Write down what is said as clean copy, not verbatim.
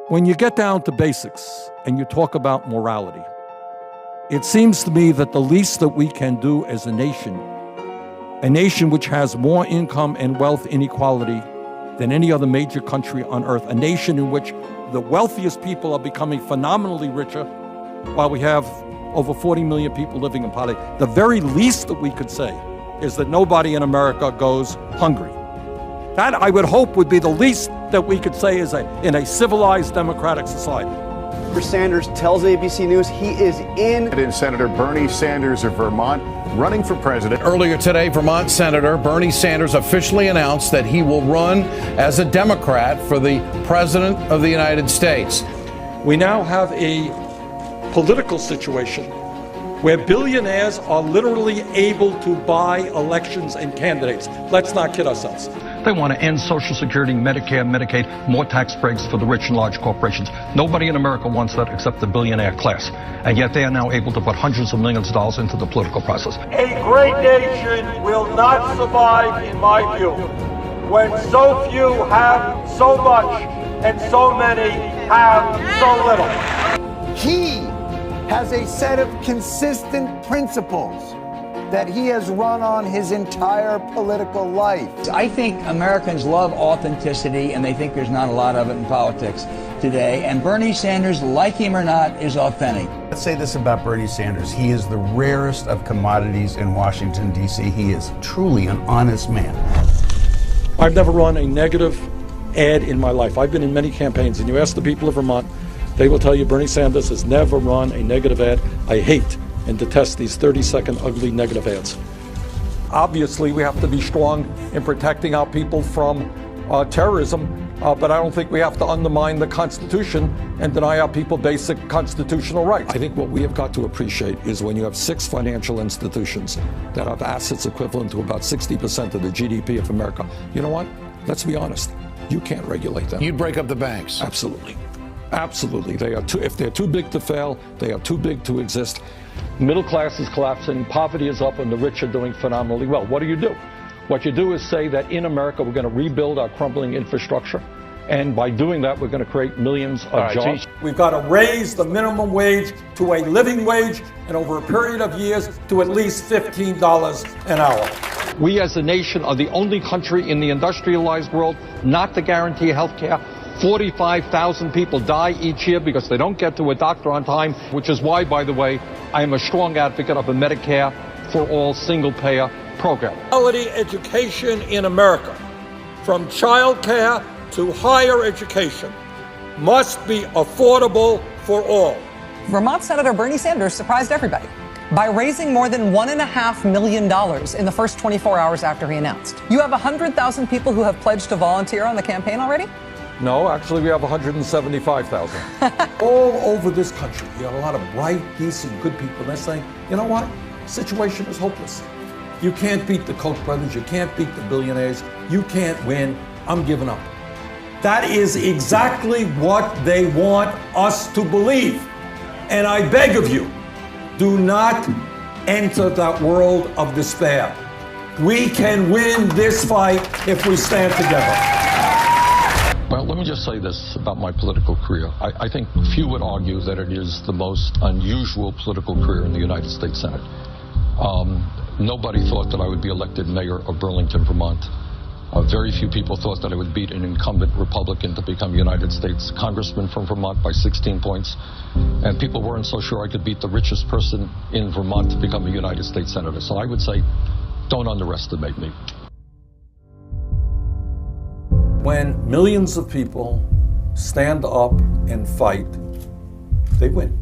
When you get down to basics and you talk about morality, it seems to me that the least that we can do as a nation which has more income and wealth inequality than any other major country on earth, a nation in which the wealthiest people are becoming phenomenally richer while we have over 40 million people living in poverty, the very least that we could say is that nobody in America goes hungry. That, I would hope, would be the least that we could say in a civilized democratic society. Senator Sanders tells ABC News he is in. Senator Bernie Sanders of Vermont running for president. Earlier today, Vermont Senator Bernie Sanders officially announced that he will run as a Democrat for the President of the United States. We now have a political situation where billionaires are literally able to buy elections and candidates. Let's not kid ourselves. They want to end Social Security, Medicare, Medicaid, more tax breaks for the rich and large corporations. Nobody in America wants that except the billionaire class. And yet they are now able to put hundreds of millions of dollars into the political process. A great nation will not survive, in my view, when so few have so much and so many have so little. He has a set of consistent principles that he has run on his entire political life. I think Americans love authenticity, and they think there's not a lot of it in politics today. And Bernie Sanders, like him or not, is authentic. Let's say this about Bernie Sanders. He is the rarest of commodities in Washington, D.C. He is truly an honest man. I've never run a negative ad in my life. I've been in many campaigns, and you ask the people of Vermont, they will tell you Bernie Sanders has never run a negative ad. I hate and detest these 30-second ugly negative ads. Obviously, we have to be strong in protecting our people from terrorism, but I don't think we have to undermine the Constitution and deny our people basic constitutional rights. I think what we have got to appreciate is when you have 6 financial institutions that have assets equivalent to about 60% of the GDP of America, you know what? Let's be honest. You can't regulate them. You'd break up the banks. Absolutely. Absolutely. They are if they're too big to fail, they are too big to exist. Middle class is collapsing, poverty is up, and the rich are doing phenomenally well. What do? What you do is say that in America we're going to rebuild our crumbling infrastructure, and by doing that we're going to create millions of jobs. We've got to raise the minimum wage to a living wage, and over a period of years to at least $15 an hour. We as a nation are the only country in the industrialized world not to guarantee health care. 45,000 people die each year because they don't get to a doctor on time, which is why, by the way, I am a strong advocate of a Medicare for all single-payer program. Quality education in America, from child care to higher education, must be affordable for all. Vermont Senator Bernie Sanders surprised everybody by raising more than $1.5 million in the first 24 hours after he announced. You have 100,000 people who have pledged to volunteer on the campaign already? No, actually we have 175,000. All over this country, you have a lot of bright, decent, good people. They're saying, you know what? The situation is hopeless. You can't beat the Koch brothers. You can't beat the billionaires. You can't win. I'm giving up. That is exactly what they want us to believe. And I beg of you, do not enter that world of despair. We can win this fight if we stand together. Well, let me just say this about my political career. I think few would argue that it is the most unusual political career in the United States Senate. Nobody thought that I would be elected mayor of Burlington, Vermont. Very few people thought that I would beat an incumbent Republican to become United States Congressman from Vermont by 16 points. And people weren't so sure I could beat the richest person in Vermont to become a United States Senator. So I would say, don't underestimate me. When millions of people stand up and fight, they win.